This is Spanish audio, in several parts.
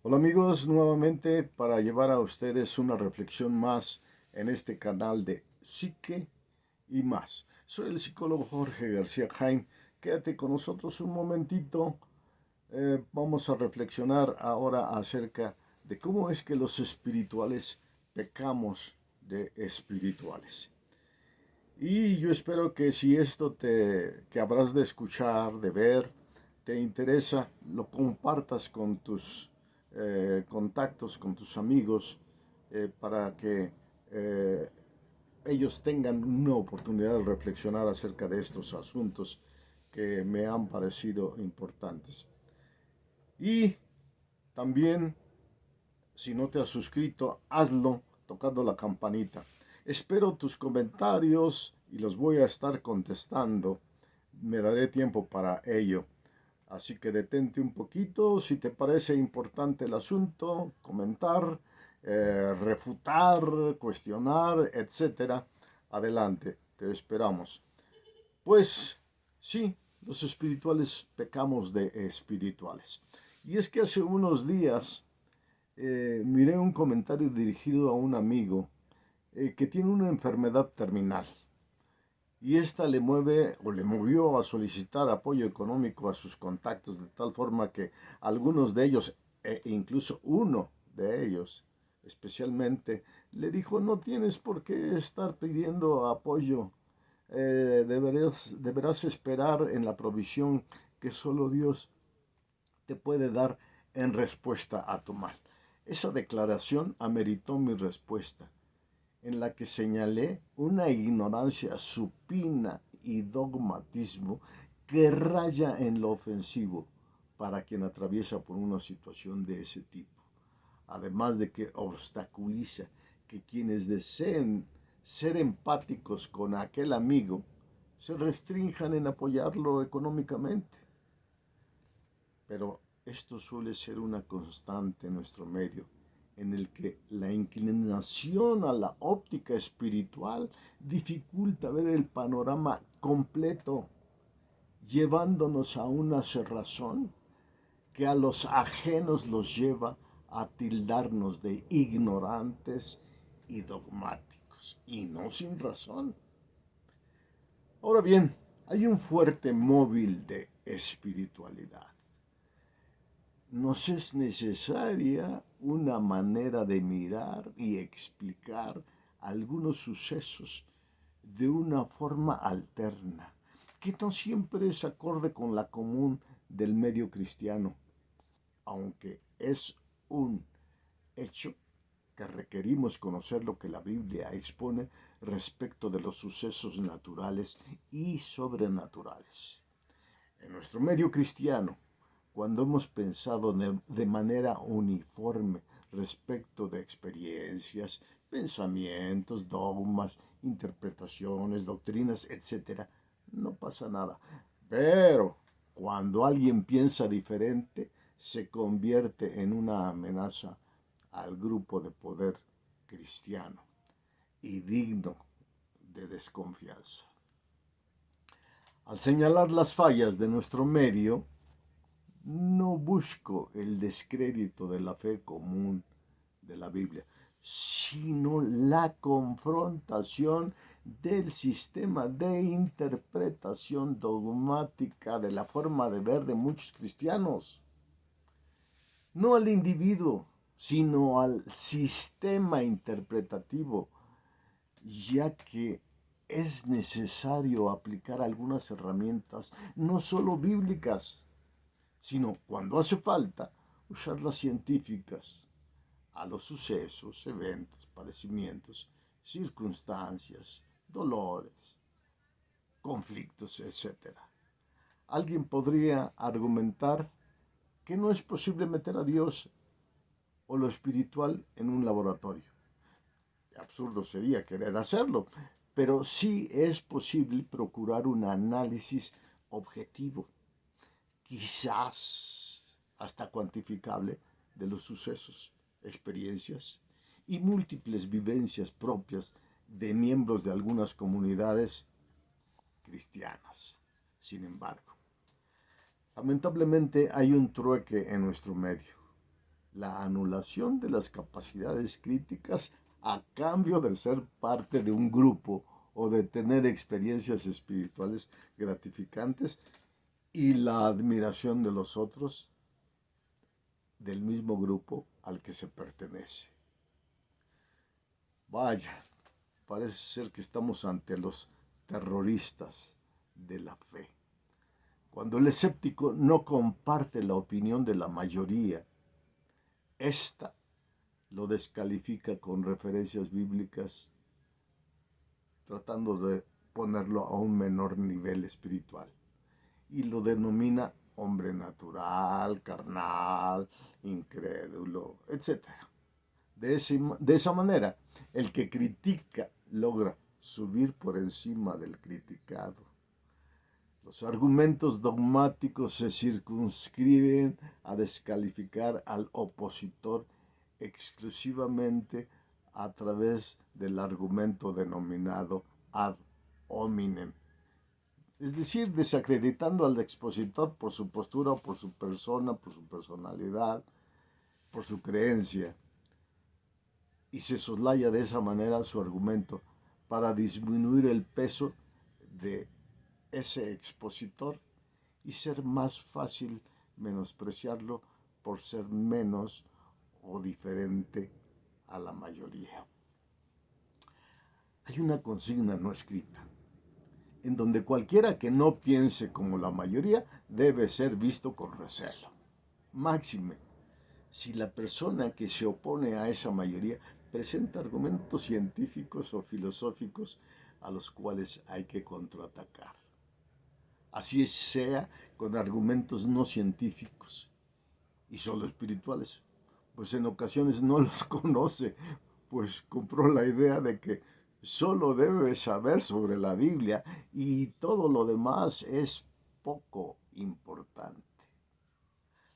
Hola amigos, nuevamente para llevar a ustedes una reflexión más en este canal de Psique y más. Soy el psicólogo Jorge García Jaime. Quédate con nosotros un momentito. Vamos a reflexionar ahora acerca de cómo es que los espirituales pecamos de espirituales. Y yo espero que si esto que habrás de escuchar, de ver, te interesa, lo compartas con tus contactos, con tus amigos, para que eh, ellos tengan una oportunidad de reflexionar acerca de estos asuntos que me han parecido importantes. Y también, si no te has suscrito, hazlo tocando la campanita. Espero tus comentarios y los voy a estar contestando. Me daré tiempo para ello. Así que detente un poquito si te parece importante el asunto, comentar, refutar, cuestionar, etcétera. Adelante, te esperamos. Pues sí, los espirituales pecamos de espirituales. Y es que hace unos días miré un comentario dirigido a un amigo que tiene una enfermedad terminal y esta le mueve o le movió a solicitar apoyo económico a sus contactos de tal forma que algunos de ellos, e incluso uno de ellos especialmente, le dijo: no tienes por qué estar pidiendo apoyo, deberás esperar en la provisión que solo Dios te puede dar en respuesta a tu mal. Esa declaración ameritó mi respuesta, en la que señalé una ignorancia supina y dogmatismo que raya en lo ofensivo para quien atraviesa por una situación de ese tipo. Además de que obstaculiza que quienes deseen ser empáticos con aquel amigo se restrinjan en apoyarlo económicamente. Pero esto suele ser una constante en nuestro medio, en el que la inclinación a la óptica espiritual dificulta ver el panorama completo, llevándonos a una cerrazón que a los ajenos los lleva a tildarnos de ignorantes y dogmáticos, y no sin razón. Ahora bien, hay un fuerte móvil de espiritualidad. Nos es necesaria una manera de mirar y explicar algunos sucesos de una forma alterna, que no siempre es acorde con la común del medio cristiano, aunque es un hecho que requerimos conocer lo que la Biblia expone respecto de los sucesos naturales y sobrenaturales. En nuestro medio cristiano, cuando hemos pensado de manera uniforme respecto de experiencias, pensamientos, dogmas, interpretaciones, doctrinas, etcétera, no pasa nada. Pero cuando alguien piensa diferente, se convierte en una amenaza al grupo de poder cristiano y digno de desconfianza. Al señalar las fallas de nuestro medio, no busco el descrédito de la fe común de la Biblia, sino la confrontación del sistema de interpretación dogmática de la forma de ver de muchos cristianos. No al individuo, sino al sistema interpretativo, ya que es necesario aplicar algunas herramientas no solo bíblicas, sino cuando hace falta usar las científicas a los sucesos, eventos, padecimientos, circunstancias, dolores, conflictos, etcétera. Alguien podría argumentar que no es posible meter a Dios o lo espiritual en un laboratorio. Absurdo sería querer hacerlo, pero sí es posible procurar un análisis objetivo, quizás hasta cuantificable, de los sucesos, experiencias y múltiples vivencias propias de miembros de algunas comunidades cristianas. Sin embargo, lamentablemente hay un trueque en nuestro medio. la anulación de las capacidades críticas a cambio de ser parte de un grupo o de tener experiencias espirituales gratificantes y la admiración de los otros del mismo grupo al que se pertenece. Vaya, parece ser que estamos ante los terroristas de la fe. Cuando el escéptico no comparte la opinión de la mayoría, ésta lo descalifica con referencias bíblicas, tratando de ponerlo a un menor nivel espiritual. Y lo denomina hombre natural, carnal, incrédulo, etc. De esa manera, el que critica logra subir por encima del criticado. Los argumentos dogmáticos se circunscriben a descalificar al opositor exclusivamente a través del argumento denominado ad hominem, es decir, desacreditando al expositor por su postura, por su persona, por su personalidad, por su creencia, y se soslaya de esa manera su argumento para disminuir el peso de ese expositor y ser más fácil menospreciarlo por ser menos o diferente a la mayoría. Hay una consigna no escrita, en donde cualquiera que no piense como la mayoría debe ser visto con recelo. Máxime, si la persona que se opone a esa mayoría presenta argumentos científicos o filosóficos a los cuales hay que contraatacar. Así sea con argumentos no científicos y solo espirituales, pues en ocasiones no los conoce, pues compró la idea de que solo debe saber sobre la Biblia y todo lo demás es poco importante.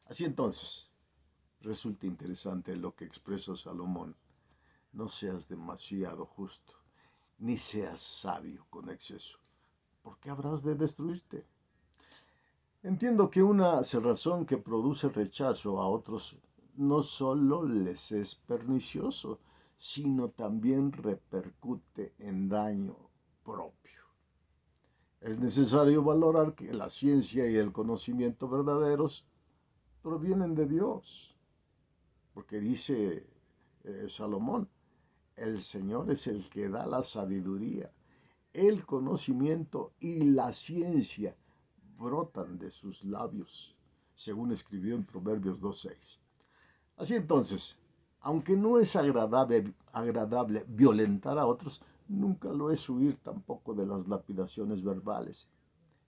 Así entonces, resulta interesante lo que expresa Salomón: no seas demasiado justo, ni seas sabio con exceso, porque habrás de destruirte. Entiendo que una cerrazón que produce rechazo a otros no solo les es pernicioso, sino también repercute en daño propio. Es necesario valorar que la ciencia y el conocimiento verdaderos provienen de Dios, porque dice Salomón, el Señor es el que da la sabiduría, el conocimiento y la ciencia brotan de sus labios, según escribió en Proverbios 2:6. Así entonces, aunque no es agradable violentar a otros, nunca lo es huir tampoco de las lapidaciones verbales.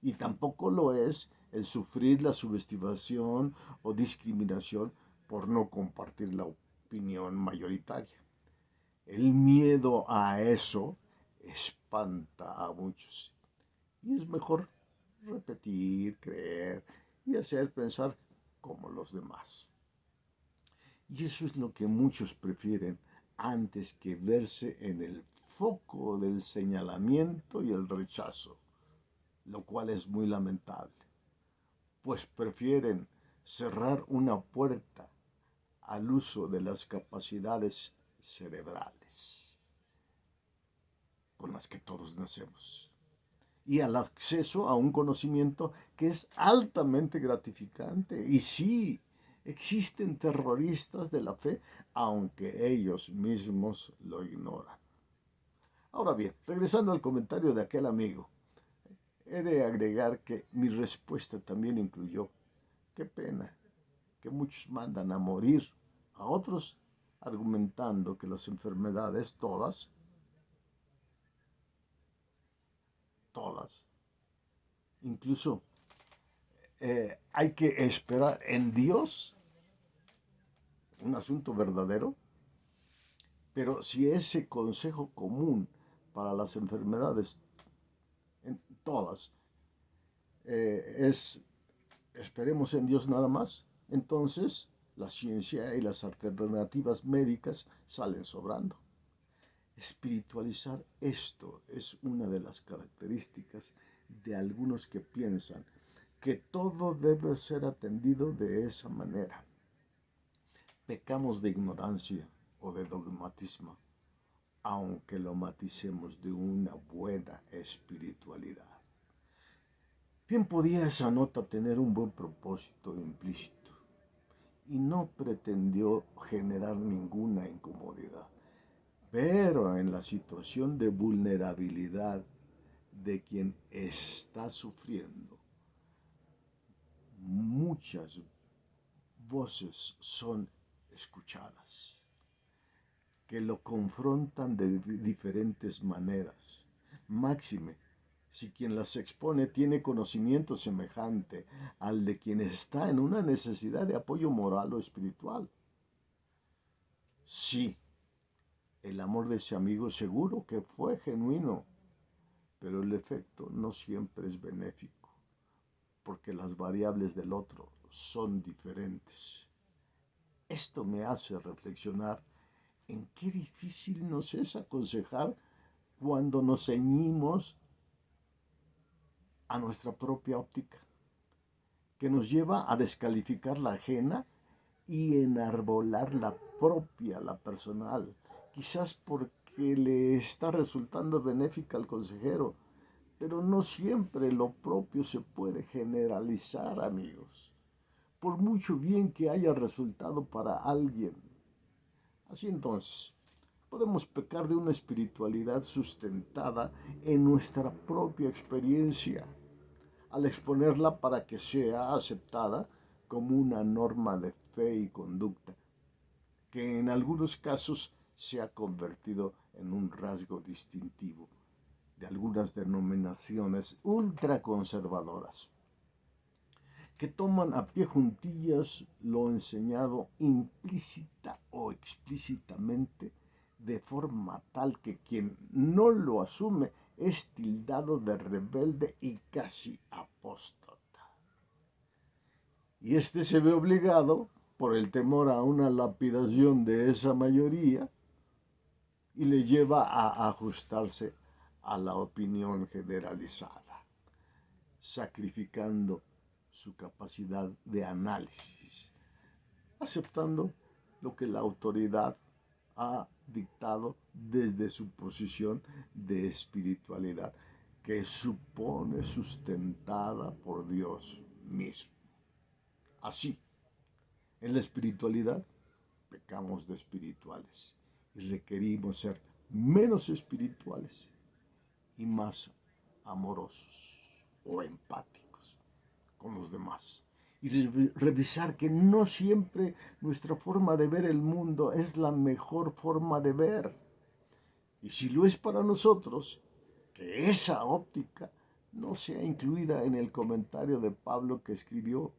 Y tampoco lo es el sufrir la subestimación o discriminación por no compartir la opinión mayoritaria. El miedo a eso espanta a muchos. Y es mejor repetir, creer y hacer pensar como los demás. Y eso es lo que muchos prefieren antes que verse en el foco del señalamiento y el rechazo, lo cual es muy lamentable, pues prefieren cerrar una puerta al uso de las capacidades cerebrales con las que todos nacemos y al acceso a un conocimiento que es altamente gratificante. Y sí, existen terroristas de la fe, aunque ellos mismos lo ignoran. Ahora bien, regresando al comentario de aquel amigo, he de agregar que mi respuesta también incluyó: qué pena que muchos mandan a morir a otros argumentando que las enfermedades todas, incluso hay que esperar en Dios un asunto verdadero, pero si ese consejo común para las enfermedades todas es esperemos en Dios nada más, entonces la ciencia y las alternativas médicas salen sobrando. Espiritualizar esto es una de las características de algunos que piensan que todo debe ser atendido de esa manera. Pecamos de ignorancia o de dogmatismo, aunque lo maticemos de una buena espiritualidad. Bien podía esa nota tener un buen propósito implícito y no pretendió generar ninguna incomodidad. Pero en la situación de vulnerabilidad de quien está sufriendo, muchas voces son escuchadas que lo confrontan de diferentes maneras. Máxime, si quien las expone tiene conocimiento semejante al de quien está en una necesidad de apoyo moral o espiritual. Sí, el amor de ese amigo seguro que fue genuino, pero el efecto no siempre es benéfico, porque las variables del otro son diferentes. Esto me hace reflexionar en qué difícil nos es aconsejar cuando nos ceñimos a nuestra propia óptica, que nos lleva a descalificar la ajena y enarbolar la propia, la personal, quizás porque le está resultando benéfica al consejero, pero no siempre lo propio se puede generalizar, amigos, por mucho bien que haya resultado para alguien. Así entonces, podemos pecar de una espiritualidad sustentada en nuestra propia experiencia, al exponerla para que sea aceptada como una norma de fe y conducta, que en algunos casos se ha convertido en un rasgo distintivo de algunas denominaciones ultraconservadoras, que toman a pie juntillas lo enseñado implícita o explícitamente, de forma tal que quien no lo asume es tildado de rebelde y casi apóstata. Y este se ve obligado, por el temor a una lapidación de esa mayoría, y le lleva a ajustarse a la opinión generalizada, sacrificando su capacidad de análisis, aceptando lo que la autoridad ha dictado desde su posición de espiritualidad, que supone sustentada por Dios mismo. Así, en la espiritualidad pecamos de espirituales y requerimos ser menos espirituales y más amorosos o empáticos con los demás. Y revisar que no siempre nuestra forma de ver el mundo es la mejor forma de ver. Y si lo es para nosotros, que esa óptica no sea incluida en el comentario de Pablo que escribió,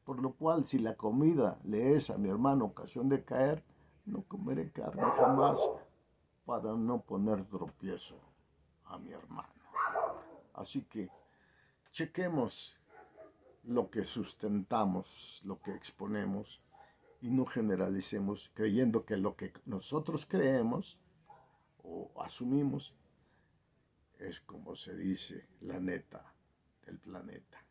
por lo cual si la comida le es a mi hermano ocasión de caer, no comeré carne jamás para no poner tropiezo a mi hermano. Así que chequemos lo que sustentamos, lo que exponemos, y no generalicemos creyendo que lo que nosotros creemos o asumimos es, como se dice, la neta del planeta.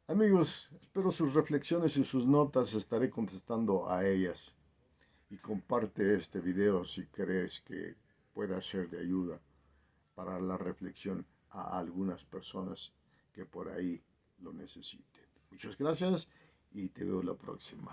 Amigos, espero sus reflexiones y sus notas, estaré contestando a ellas. Y comparte este video si crees que pueda ser de ayuda para la reflexión a algunas personas que por ahí lo necesiten. Muchas gracias y te veo la próxima.